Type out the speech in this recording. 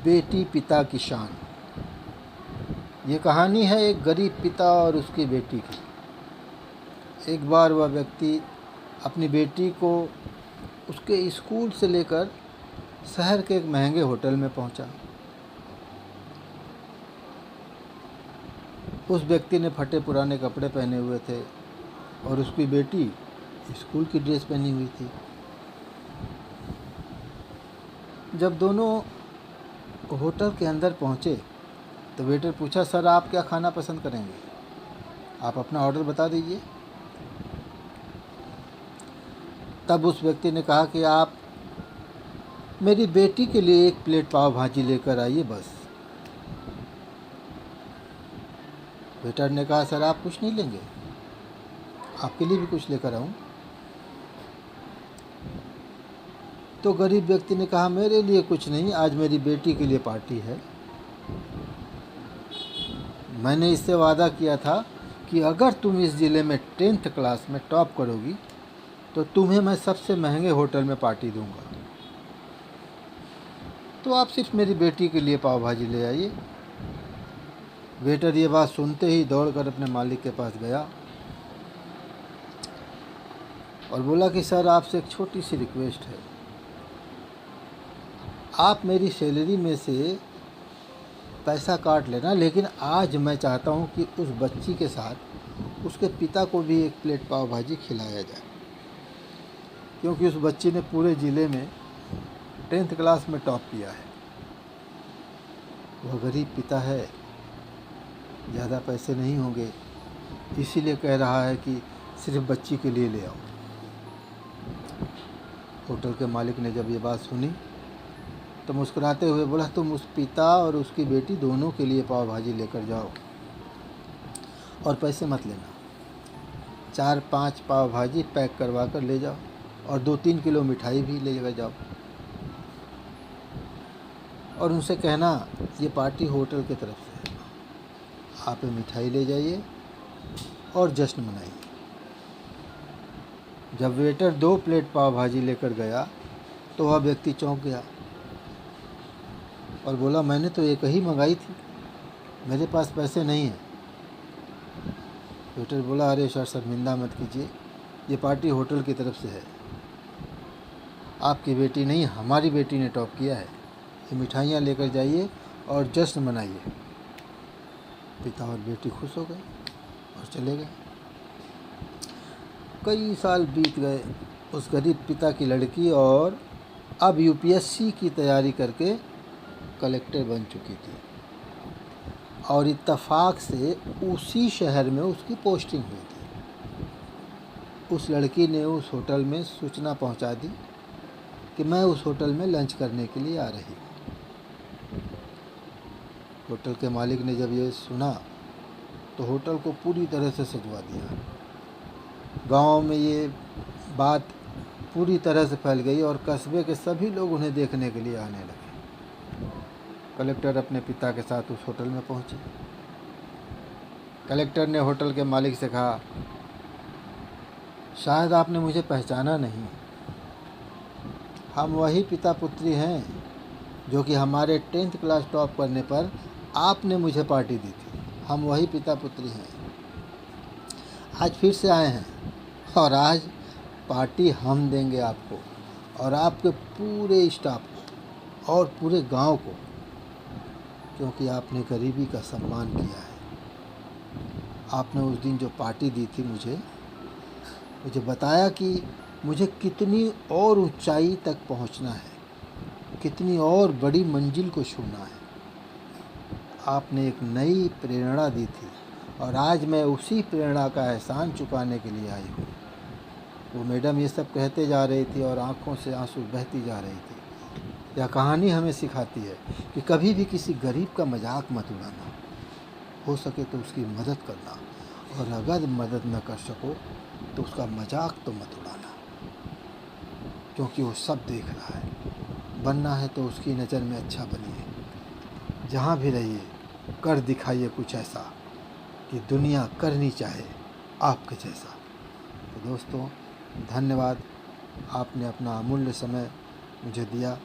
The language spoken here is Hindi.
बेटी पिता की शान। ये कहानी है एक गरीब पिता और उसकी बेटी की। एक बार वह व्यक्ति अपनी बेटी को उसके स्कूल से लेकर शहर के एक महंगे होटल में पहुंचा। उस व्यक्ति ने फटे पुराने कपड़े पहने हुए थे और उसकी बेटी स्कूल की ड्रेस पहनी हुई थी। जब दोनों होटल के अंदर पहुंचे तो वेटर पूछा, सर आप क्या खाना पसंद करेंगे? आप अपना ऑर्डर बता दीजिए। तब उस व्यक्ति ने कहा कि आप मेरी बेटी के लिए एक प्लेट पाव भाजी लेकर आइए बस। वेटर ने कहा, सर आप कुछ नहीं लेंगे? आपके लिए भी कुछ लेकर आऊं? तो गरीब व्यक्ति ने कहा, मेरे लिए कुछ नहीं, आज मेरी बेटी के लिए पार्टी है। मैंने इससे वादा किया था कि अगर तुम इस ज़िले में 10th क्लास में टॉप करोगी तो तुम्हें मैं सबसे महंगे होटल में पार्टी दूंगा। तो आप सिर्फ मेरी बेटी के लिए पाव भाजी ले आइए। वेटर ये बात सुनते ही दौड़कर अपने मालिक के पास गया और बोला कि सर आपसे एक छोटी सी रिक्वेस्ट है। आप मेरी सैलरी में से पैसा काट लेना, लेकिन आज मैं चाहता हूँ कि उस बच्ची के साथ उसके पिता को भी एक प्लेट पाव भाजी खिलाया जाए, क्योंकि उस बच्ची ने पूरे ज़िले में 10th क्लास में टॉप किया है। वह गरीब पिता है, ज़्यादा पैसे नहीं होंगे, इसीलिए कह रहा है कि सिर्फ बच्ची के लिए ले आओ। होटल के मालिक ने जब ये बात सुनी तो मुस्कुराते हुए बोला, तुम उस पिता और उसकी बेटी दोनों के लिए पाव भाजी लेकर जाओ और पैसे मत लेना। 4-5 पाव भाजी पैक करवा कर ले जाओ और 2-3 किलो मिठाई भी लेकर जाओ और उनसे कहना ये पार्टी होटल की तरफ से है, आप ये मिठाई ले जाइए और जश्न मनाइए। जब वेटर 2 प्लेट पाव भाजी लेकर गया तो वह व्यक्ति चौंक गया और बोला, मैंने तो एक ही मंगाई थी, मेरे पास पैसे नहीं हैं। वेटर बोला, अरे सर शर्मिंदा मत कीजिए, ये पार्टी होटल की तरफ से है, आपकी बेटी नहीं हमारी बेटी ने टॉप किया है, ये मिठाइयाँ लेकर जाइए और जश्न मनाइए। पिता और बेटी खुश हो गए और चले गए। कई साल बीत गए। उस गरीब पिता की लड़की और अब यूपीएससी की तैयारी करके कलेक्टर बन चुकी थी और इत्तेफाक से उसी शहर में उसकी पोस्टिंग हुई थी। उस लड़की ने उस होटल में सूचना पहुंचा दी कि मैं उस होटल में लंच करने के लिए आ रही हूँ। होटल के मालिक ने जब ये सुना तो होटल को पूरी तरह से सजवा दिया। गांव में ये बात पूरी तरह से फैल गई और कस्बे के सभी लोग उन्हें देखने के लिए आने लगे। कलेक्टर अपने पिता के साथ उस होटल में पहुंचे। कलेक्टर ने होटल के मालिक से कहा, शायद आपने मुझे पहचाना नहीं, हम वही पिता पुत्री हैं जो कि हमारे 10th क्लास टॉप करने पर आपने मुझे पार्टी दी थी। हम वही पिता पुत्री हैं, आज फिर से आए हैं और आज पार्टी हम देंगे आपको और आपके पूरे स्टाफ को और पूरे गांव को, क्योंकि आपने गरीबी का सम्मान किया है। आपने उस दिन जो पार्टी दी थी मुझे बताया कि मुझे कितनी और ऊंचाई तक पहुंचना है, कितनी और बड़ी मंजिल को छूना है। आपने एक नई प्रेरणा दी थी और आज मैं उसी प्रेरणा का एहसान चुकाने के लिए आई हूँ। वो मैडम ये सब कहते जा रही थी और आंखों से आंसू बहती जा रही थी। यह कहानी हमें सिखाती है कि कभी भी किसी गरीब का मजाक मत उड़ाना, हो सके तो उसकी मदद करना और अगर मदद न कर सको तो उसका मजाक तो मत उड़ाना, क्योंकि वो सब देख रहा है। बनना है तो उसकी नज़र में अच्छा बनिए, जहाँ भी रहिए कर दिखाइए कुछ ऐसा कि दुनिया करनी चाहे आपके जैसा। तो दोस्तों धन्यवाद, आपने अपना अमूल्य समय मुझे दिया।